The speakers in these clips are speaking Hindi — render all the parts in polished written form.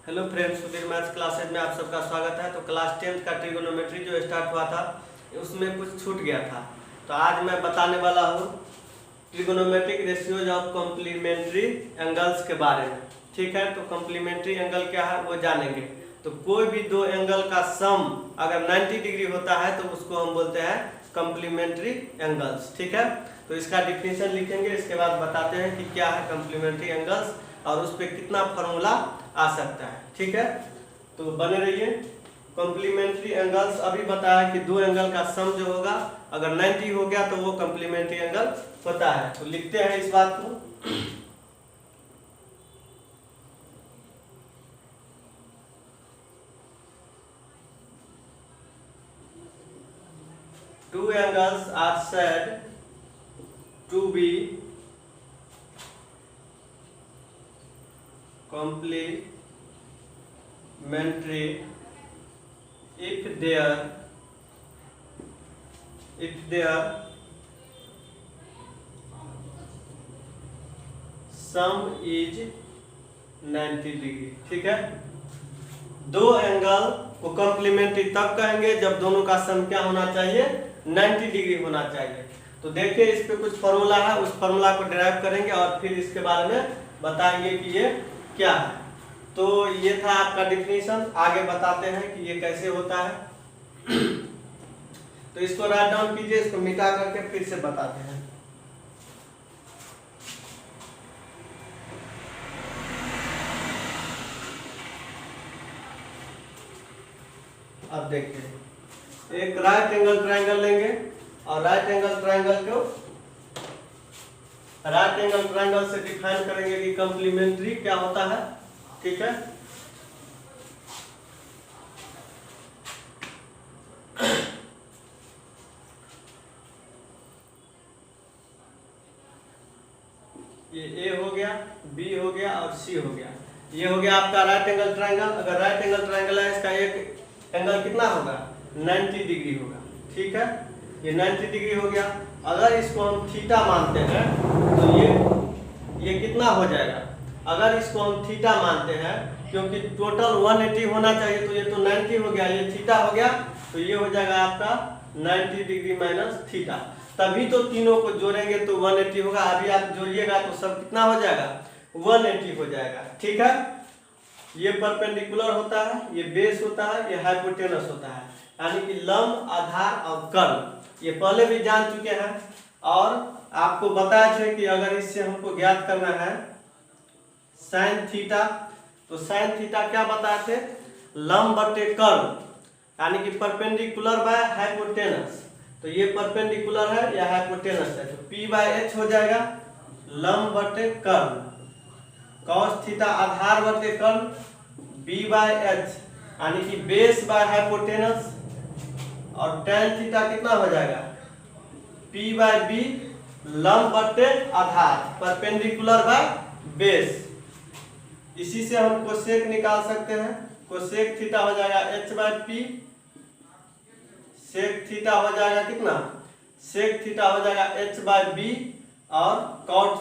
Hello friends, Sudhir maths classes में आप सबका स्वागत है। तो क्लास 10th का ट्रिगोनोमेट्री जो स्टार्ट हुआ था उसमें कुछ छूट गया था, तो आज मैं बताने वाला हूँ trigonometric ratios of complementary angles के बारे में। ठीक है, तो कॉम्प्लीमेंट्री एंगल क्या है वो जानेंगे। तो कोई भी दो एंगल का सम अगर 90 डिग्री होता है तो उसको हम बोलते हैं कॉम्प्लीमेंट्री एंगल्स। ठीक है, तो इसका डिफिनीशन लिखेंगे, इसके बाद बताते हैं कि क्या है कॉम्प्लीमेंट्री एंगल्स और उस पर कितना फॉर्मूला आ सकता है। ठीक है, तो बने रहिए। कॉम्प्लीमेंट्री एंगल्स अभी बताया कि दो एंगल का सम जो होगा अगर 90 हो गया तो वो कॉम्प्लीमेंट्री एंगल होता है। तो लिखते हैं इस बात को। Two angles are said to be complementary if their sum is 90 degree. ठीक है, दो एंगल को कॉम्प्लीमेंट्री तब कहेंगे जब दोनों का सम क्या होना चाहिए, 90 डिग्री होना चाहिए। तो देखिए इस पे कुछ फॉर्मूला है, उस फॉर्मूला को डिराइव करेंगे और फिर इसके बारे में बताएंगे कि ये क्या है। तो ये था आपका डिफिनीशन, आगे बताते हैं कि ये कैसे होता है। तो इसको राइट डाउन कीजिए, इसको मिटा करके फिर से बताते हैं। अब देखिए, एक राइट एंगल ट्रायंगल लेंगे और राइट एंगल ट्रायंगल से डिफाइन करेंगे कि कॉम्प्लीमेंट्री क्या होता है। ठीक है, ये ए हो गया, बी हो गया और सी हो गया। ये हो गया आपका राइट एंगल ट्रायंगल। अगर राइट एंगल ट्रायंगल है, इसका एक एंगल कितना होगा, 90 डिग्री होगा। ठीक है, ये 90 डिग्री हो गया। अगर इसको हम थीटा मानते हैं तो ये कितना हो जाएगा, अगर इसको हम थीटा मानते हैं, क्योंकि टोटल 180 होना चाहिए, तो ये तो 90 हो गया, ये थीटा हो गया, तो ये हो जाएगा आपका 90 डिग्री माइनस थीटा। तभी तो तीनों को जोड़ेंगे तो 180 होगा। अभी आप जोड़िएगा तो सब कितना हो जाएगा, 180 हो जाएगा। ठीक है, ये परपेंडिकुलर होता है, ये बेस होता है, ये हाइपोटेनस होता है, यानी कि लंब, आधार और कर्ण। ये पहले भी जान चुके हैं और आपको बताया थे कि अगर इससे हमको ज्ञात करना है साइन थीटा, तो साइन थीटा क्या बताए थे, लंब बटे कर्ण, यानी कि परपेंडिकुलर बाय हाइपोटेनस। तो ये परपेंडिकुलर है या हाइपोटेनस है, तो P बाय एच हो जाएगा लंब बटे कर्ण। cos थीटा आधार बटे कर्ण, B बाय एच यानी कि बेस बाय हाइपोटेनस, और tan थीटा कितना हो जाएगा, P बाय B लंब बटे आधार, परपेंडिकुलर बाय बेस। इसी से हम कोसेक निकाल सकते हैं। कोसेक थीटा हो जाएगा H by P, sec theta हो जाएगा कितना, सेक थीटा हो जाएगा H बाय B, और कॉट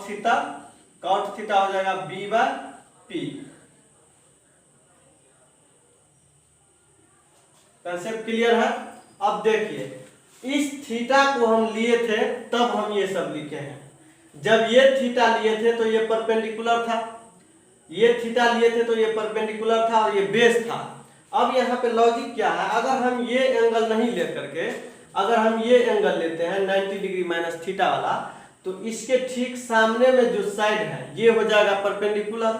थीटा हो जाएगा B by P। Concept clear है। अब देखिए, इस थीटा को हम लिए थे तब हम ये सब लिखे हैं। जब ये थीटा लिए थे तो ये परपेंडिकुलर था, ये थीटा लिए थे तो ये परपेंडिकुलर था और ये बेस था। अब यहाँ पे लॉजिक क्या है, अगर हम ये एंगल नहीं ले करके अगर हम ये एंगल लेते हैं 90 डिग्री माइनस थीटा वाला, तो इसके ठीक सामने में जो साइड है ये हो जाएगा परपेंडिकुलर,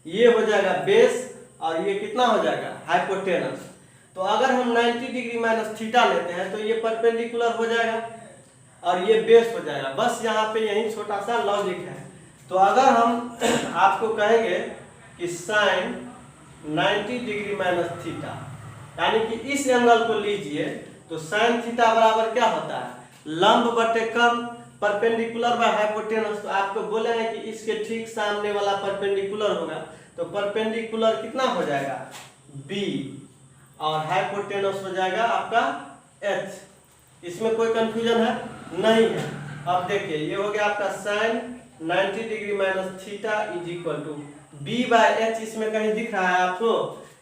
ये हो जाएगा बेस, और ये कितना हो जाएगा, हाइपोटेनस। तो अगर हम 90 डिग्री माइनस थीटा लेते हैं तो ये परपेंडिकुलर हो जाएगा और ये बेस हो जाएगा। बस यहाँ पे यही छोटा सा लॉजिक है। तो अगर हम आपको कहेंगे कि साइन 90 डिग्री माइनस थीटा, यानी कि इस एंगल को लीजिए, तो साइन थीटा बराबर क्या होता है, लंब बटे कर्ण, परपेंडिकुलर बाय हाइपोटेनस। तो आपको बोले हैं कि इसके ठीक सामने वाला परपेंडिकुलर होगा, तो परपेंडिकुलर कितना हो जाएगा, B, और हाइपोटेनस हो जाएगा आपका H। इसमें कोई कंफ्यूजन है, नहीं है। अब देखिए, ये हो गया आपका sine 90 degree minus theta is equal to b by H इसमें कहीं दिख रहा है आपको?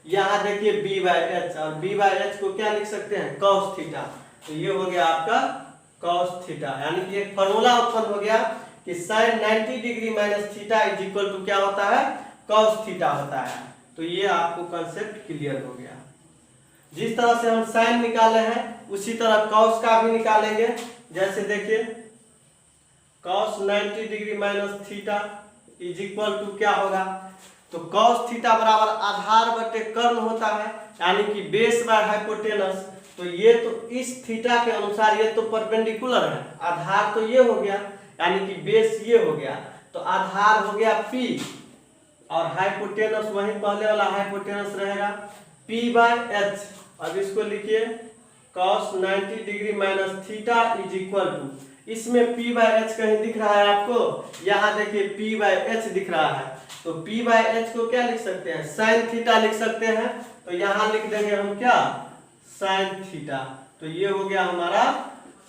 यहाँ देखिए b बाय एच, और b बाय एच को क्या लिख सकते हैं? Cos theta. तो ये हो गया आपका कॉस थीटा, यानी कि एक फॉर्मूला उत्पन्न हो गया कि sine 90 degree minus theta is equal to क्या होता है? कॉस थीटा होता है। तो ये आपको कंसेप्ट क्लियर हो गया। जिस तरह से हम साइन निकाले हैं उसी तरह कॉस का भी निकालेंगे। जैसे देखिए cos 90 degree minus theta is equal to क्या होगा? तो कॉस थीटा बराबर आधार बटे कर्ण होता है, यानी कि बेस बाय हाइपोटेनस। तो ये तो इस थीटा के अनुसार ये तो परपेंडिकुलर है, आधार तो ये हो गया, यानी कि बेस ये हो गया, तो आधार हो गया P और हाइपोटेनस वही पहले वाला हाइपोटेनस रहेगा P बाय एच। अब इसको लिखिए cos 90 degree minus theta is equal to, इसमें P बाय एच कहीं दिख रहा है आपको? यहाँ देखिए P बाय एच दिख रहा है, तो P बाय एच को क्या लिख सकते हैं? साइन थीटा लिख सकते हैं। तो यहाँ लिख देंगे हम क्या? Sine theta. तो ये हो गया हमारा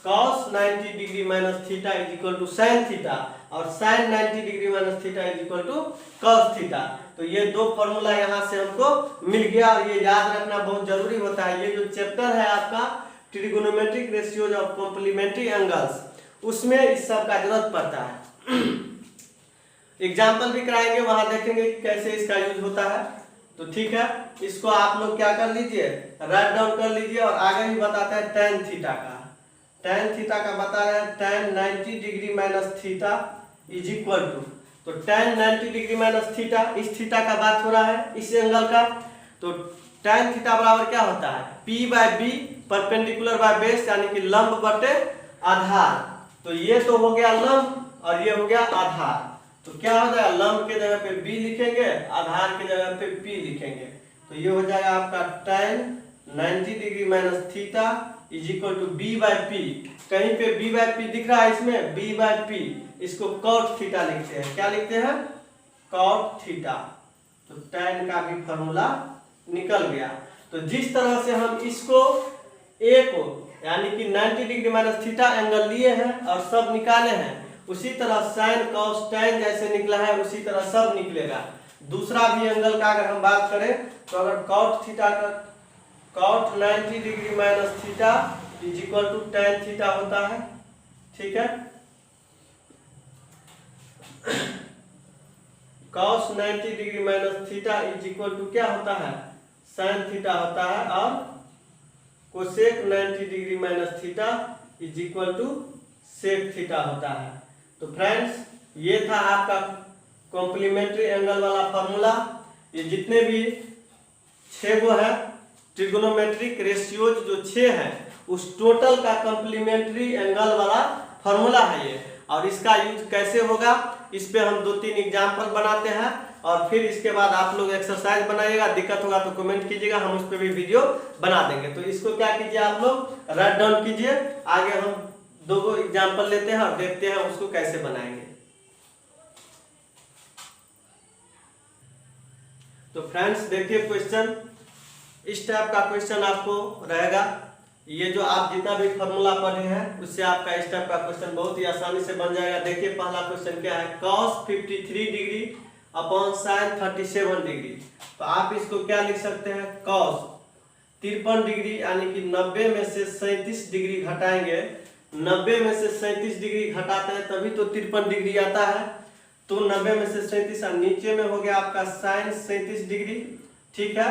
cos 90 degree minus theta is equal to sine theta, और sine 90 degree minus theta is equal to cos theta. तो ये दो फॉर्मूला यहाँ से हमको मिल गया, और ये याद रखना बहुत जरूरी होता है। ये जो चैप्टर है आपका trigonometric ratios of complementary angles, उसमें इस सब का जरूरत पड़ता है। एग्जाम्पल भी कराएंगे, वहां देखेंगे कैसे इसका यूज होता है। तो ठीक है, इसको आप लोग क्या कर लीजिए, राइट डाउन कर लीजिए। और आगे भी बताते हैं tan थीटा का। tan थीटा का बता रहे हैं tan 90 degree minus theta is equal to, तो tan 90 डिग्री माइनस थीटा, इस थीटा का बात हो रहा है, इस एंगल का। तो tan थीटा बराबर क्या होता है? P by B perpendicular by base, यानी कि लंब बटे आधार। तो ये तो हो गया लंब और ये हो गया आधार। तो क्या हो जाएगा? लंब के जगह पे b लिखेंगे, आधार के जगह पे p लिखेंगे। तो ये हो जाएगा आपका tan 90 degree minus theta is equal to b by P. कहीं पे b बाय पी दिख रहा है? इसमें b बाय पी, इसको cot थीटा लिखते हैं। क्या लिखते हैं? cot theta. तो tan का भी फॉर्मूला निकल गया। तो जिस तरह से हम इसको a को यानी कि 90 डिग्री माइनस थीटा एंगल लिए हैं और सब निकाले हैं, उसी तरह साइन कॉस tan जैसे निकला है उसी तरह सब निकलेगा। दूसरा भी एंगल का अगर हम बात करें तो अगर cot थीटा का cot 90 degree minus theta is equal to tan theta होता है। ठीक है, cos 90 degree minus theta is equal to क्या होता है? sin थीटा होता है, और cosec 90 degree minus theta is equal to sec theta होता है। तो फ्रेंड्स, ये था आपका कॉम्प्लीमेंट्री एंगल वाला फॉर्मूला। ये जितने भी 6 गो है ट्रिगोनोमेट्रिक रेशियोज जो 6 है, उस टोटल का कॉम्प्लीमेंट्री एंगल वाला फॉर्मूला है ये। और इसका यूज कैसे होगा, इस पे हम 2-3 एग्जाम्पल बनाते हैं, और फिर इसके बाद आप लोग एक्सरसाइज बनाइएगा। दिक्कत होगा तो कमेंट कीजिएगा, हम उस पर भी वीडियो बना देंगे। तो इसको क्या कीजिए, आप लोग राइट डाउन कीजिए। आगे हम 2 एग्जाम्पल लेते हैं और देखते हैं उसको कैसे बनाएंगे। तो फ्रेंड्स देखिए, क्वेश्चन इस टाइप का क्वेश्चन आपको रहेगा। ये जो आप जितना भी फॉर्मूला पढ़े हैं उससे आपका इस टाइप का क्वेश्चन बहुत ही आसानी से बन जाएगा। देखिए पहला क्वेश्चन क्या है, cos 53 degree upon sin 37 degree. तो आप इसको क्या लिख सकते हैं, cos 53 डिग्री यानी कि 90 में से 37 डिग्री घटाएंगे। 90 में से 37 डिग्री घटाते हैं तभी तो 53 डिग्री आता है। तो 90 में से 37, नीचे में हो गया आपका sin 37 डिग्री। ठीक है,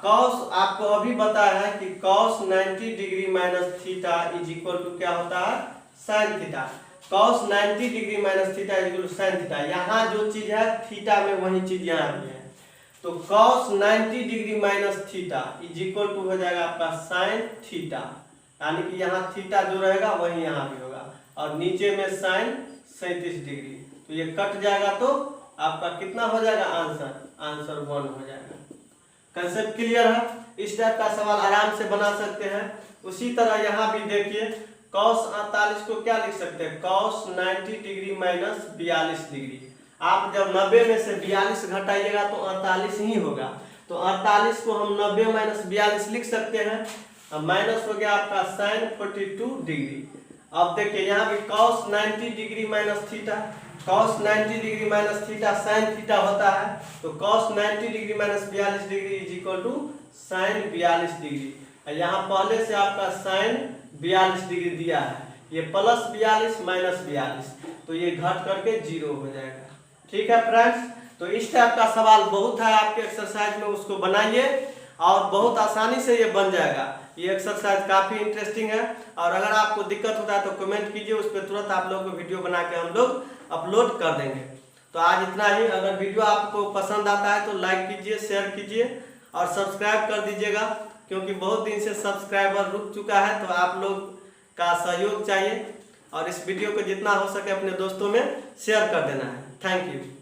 cos आपको अभी बताया है कि cos 90 degree minus theta is equal to क्या होता है, sin theta. cos 90 degree minus theta is equal to sin theta. यहाँ जो चीज है थीटा में वही चीज यहाँ भी है। तो cos 90 degree minus theta is equal to हो जाएगा आपका sin थीटा, यानी कि यहाँ थीटा जो रहेगा वही यहाँ भी होगा, और नीचे में sin 37 डिग्री। तो ये कट जाएगा तो आपका कितना हो जाएगा, आंसर 1 हो जाएगा। कंसेप्ट क्लियर है? इस टाइप का सवाल आराम से बना सकते हैं। उसी तरह यहाँ भी देखिए, cos 48 को क्या लिख सकते हैं, cos 90 डिग्री माइनस 42 डिग्री। आप जब 90 में से 42 घटाइएगा तो 48 ही होगा। तो 48 को हम 90 माइनस 42 लिख सकते हैं। माइनस हो गया आपका sin 42 डिग्री। अब देखिए यहाँ भी cos 90 degree minus theta, cos 90 degree minus theta sine theta होता है, तो cos 90 degree minus 42 degree is equal to sine 42 degree. यहाँ पहले से आपका साइन 42 डिग्री दिया है, ये प्लस 42 माइनस 42, तो ये घट करके 0 हो जाएगा। ठीक है फ्रेंड्स, तो इस टाइप का सवाल बहुत है आपके एक्सरसाइज में, उसको बनाइए और बहुत आसानी से ये बन जाएगा। ये एक्सरसाइज काफ़ी इंटरेस्टिंग है, और अगर आपको दिक्कत होता है तो कमेंट कीजिए, उस पर तुरंत आप लोगों को वीडियो बना के हम लोग अपलोड कर देंगे। तो आज इतना ही। अगर वीडियो आपको पसंद आता है तो लाइक कीजिए, शेयर कीजिए और सब्सक्राइब कर दीजिएगा, क्योंकि बहुत दिन से सब्सक्राइबर रुक चुका है, तो आप लोग का सहयोग चाहिए। और इस वीडियो को जितना हो सके अपने दोस्तों में शेयर कर देना है। Thank you.